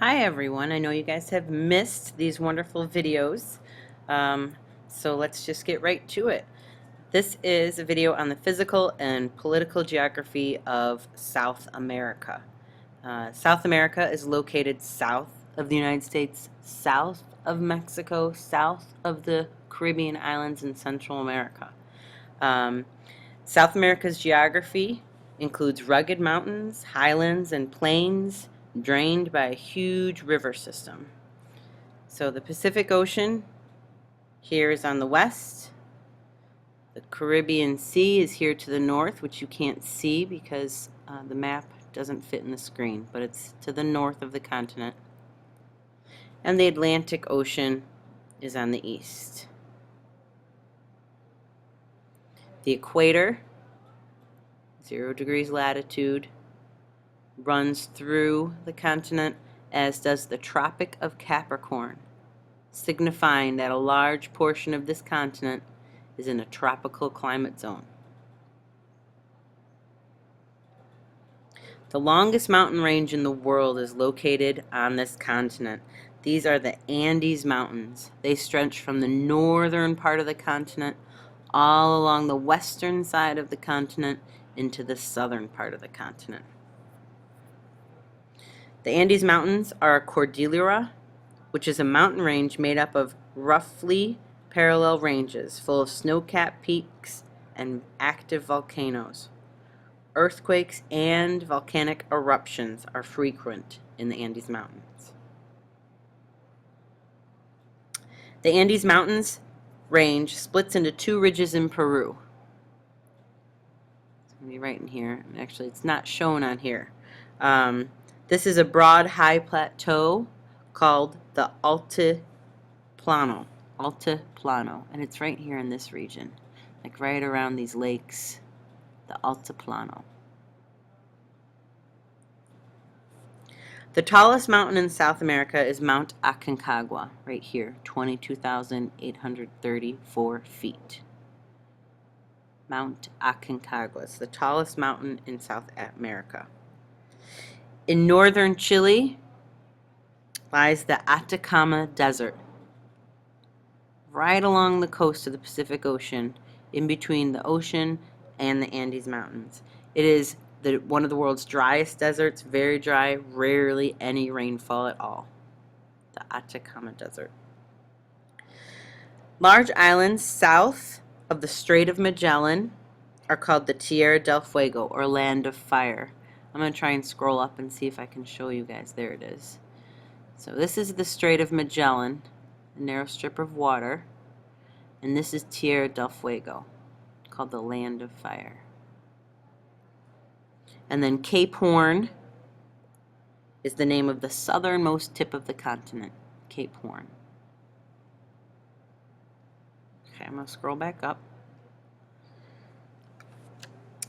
Hi everyone, I know you guys have missed these wonderful videos, so let's just get right to it. This is a video on the physical and political geography of South America. South America is located south of the United States, south of Mexico, south of the Caribbean islands in Central America. South America's geography includes rugged mountains, highlands, and plains drained by a huge river system. So the Pacific Ocean here is on the west. The Caribbean Sea is here to the north, which you can't see because the map doesn't fit in the screen, but it's to the north of the continent. And the Atlantic Ocean is on the east. The equator, 0 degrees latitude, runs through the continent, as does the Tropic of Capricorn, signifying that a large portion of this continent is in a tropical climate zone. The longest mountain range in the world is located on this continent. These are the Andes Mountains. They stretch from the northern part of the continent all along the western side of the continent into the southern part of the continent. The Andes Mountains are a cordillera, which is a mountain range made up of roughly parallel ranges full of snow-capped peaks and active volcanoes. Earthquakes and volcanic eruptions are frequent in the Andes Mountains. The Andes Mountains range splits into 2 ridges in Peru. It's going to be right in here. Actually, it's not shown on here. This is a broad, high plateau called the Altiplano, and it's right here in this region, like right around these lakes, the Altiplano. The tallest mountain in South America is Mount Aconcagua, right here, 22,834 feet. Mount Aconcagua is the tallest mountain in South America. In northern Chile lies the Atacama Desert, right along the coast of the Pacific Ocean, in between the ocean and the Andes Mountains. It is one of the world's driest deserts, very dry, rarely any rainfall at all. The Atacama Desert. Large islands south of the Strait of Magellan are called the Tierra del Fuego, or Land of Fire. I'm going to try and scroll up and see if I can show you guys. There it is. So this is the Strait of Magellan, a narrow strip of water, and this is Tierra del Fuego, called the Land of Fire. And then Cape Horn is the name of the southernmost tip of the continent, Cape Horn. Okay, I'm going to scroll back up.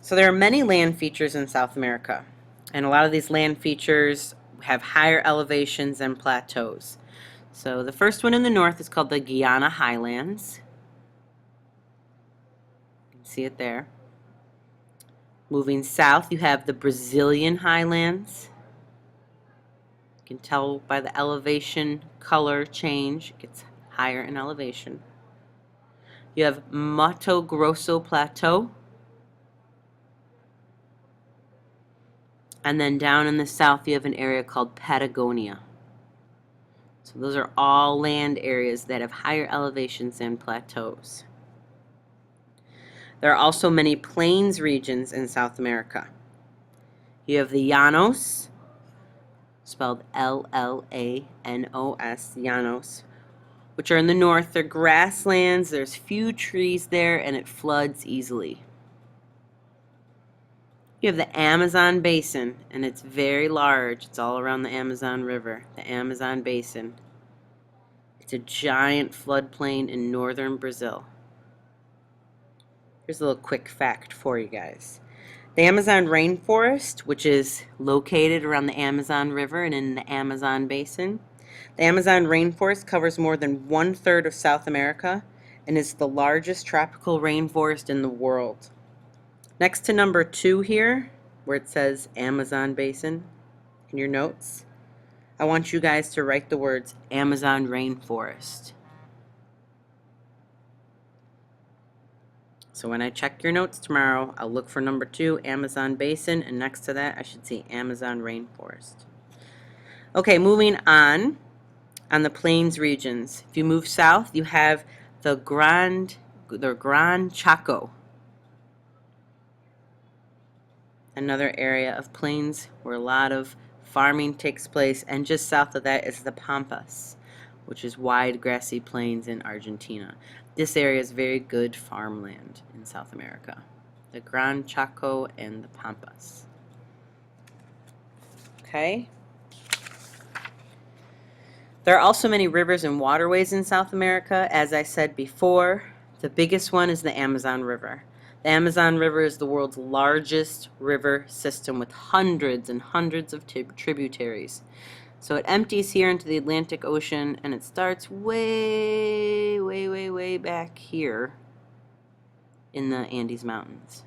So there are many land features in South America, and a lot of these land features have higher elevations and plateaus. So the first one in the north is called the Guiana Highlands. You can see it there. Moving south, you have the Brazilian Highlands. You can tell by the elevation color change, it gets higher in elevation. You have Mato Grosso Plateau. And then down in the south, you have an area called Patagonia. So those are all land areas that have higher elevations and plateaus. There are also many plains regions in South America. You have the Llanos, spelled L-L-A-N-O-S, Llanos, which are in the north. They're grasslands, there's few trees there, and it floods easily. You have the Amazon Basin, and it's very large. It's all around the Amazon River, the Amazon Basin. It's a giant floodplain in northern Brazil. Here's a little quick fact for you guys. The Amazon rainforest, which is located around the Amazon River and in the Amazon Basin, the Amazon rainforest covers more than 1/3 of South America and is the largest tropical rainforest in the world. Next to number 2 here, where it says Amazon Basin in your notes, I I want you guys to write the words Amazon rainforest. So when I check your notes tomorrow, I'll look for number 2, Amazon basin, and next to that I should see Amazon rainforest. Okay, moving on the plains regions. If you move south, you have the Gran Chaco, another area of plains where a lot of farming takes place, and just south of that is the Pampas, which is wide grassy plains in Argentina. This area is very good farmland in South America. The Gran Chaco and the Pampas. Okay. There are also many rivers and waterways in South America. As I said before, the biggest one is the Amazon River. The Amazon River is the world's largest river system with hundreds and hundreds of tributaries. So it empties here into the Atlantic Ocean, and it starts way, way, way, way back here in the Andes Mountains.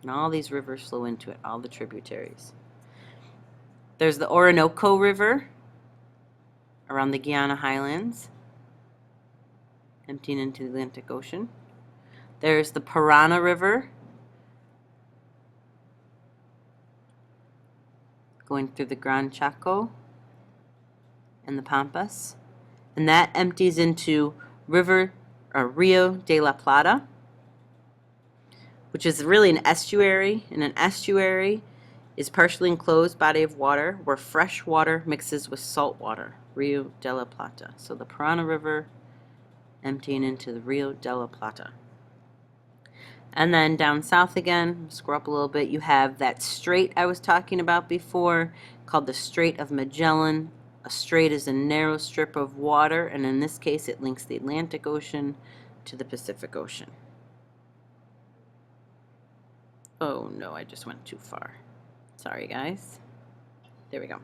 And all these rivers flow into it, all the tributaries. There's the Orinoco River around the Guiana Highlands, emptying into the Atlantic Ocean. There's the Parana River, going through the Gran Chaco and the Pampas, and that empties into Rio de la Plata, which is really an estuary, and an estuary is partially enclosed body of water where fresh water mixes with salt water. Rio de la Plata. So the Parana River emptying into the Rio de la Plata. And then down south again, scroll up a little bit, you have that strait I was talking about before called the Strait of Magellan. A strait is a narrow strip of water, and in this case it links the Atlantic Ocean to the Pacific Ocean. Oh no, I just went too far. Sorry guys. There we go.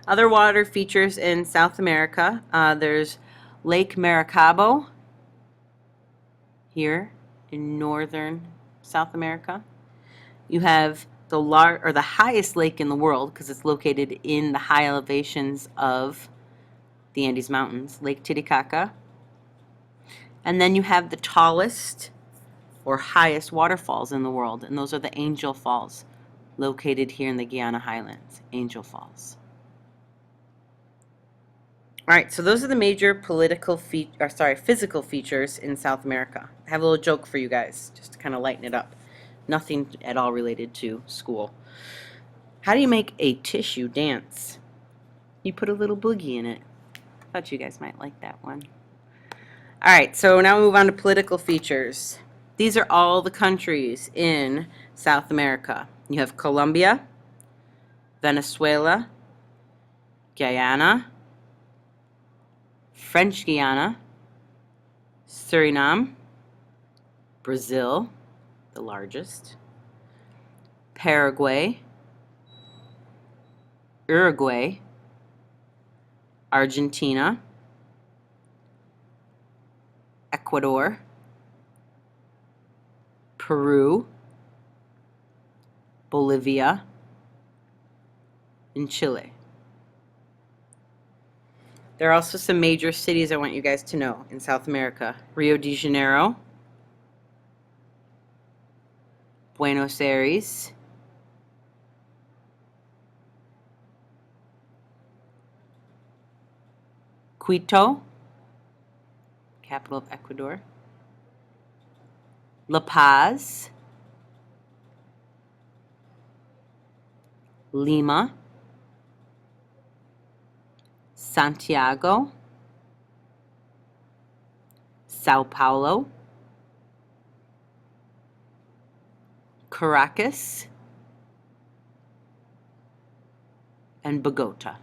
Other water features in South America, there's Lake Maracaibo here in northern South America. You have the highest lake in the world, because it's located in the high elevations of the Andes Mountains, Lake Titicaca. And then you have the tallest or highest waterfalls in the world, and those are the Angel Falls, located here in the Guiana Highlands, Angel Falls. All right, so those are the major physical features in South America. I have a little joke for you guys, just to kind of lighten it up. Nothing at all related to school. How do you make a tissue dance? You put a little boogie in it. Thought you guys might like that one. All right, so now we move on to political features. These are all the countries in South America. You have Colombia, Venezuela, Guyana, French Guiana, Suriname, Brazil, the largest, Paraguay, Uruguay, Argentina, Ecuador, Peru, Bolivia, and Chile. There are also some major cities I want you guys to know in South America. Rio de Janeiro, Buenos Aires, Quito, capital of Ecuador, La Paz, Lima, Santiago, Sao Paulo, Caracas, and Bogota.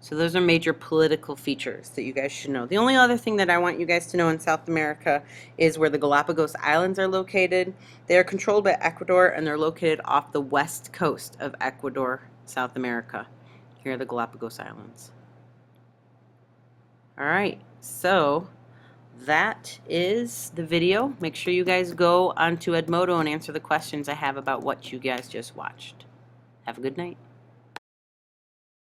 So those are major political features that you guys should know. The only other thing that I want you guys to know in South America is where the Galapagos Islands are located. They are controlled by Ecuador, and they're located off the west coast of Ecuador, South America. Here are the Galapagos Islands. All right, so that is the video. Make sure you guys go onto Edmodo and answer the questions I have about what you guys just watched. Have a good night.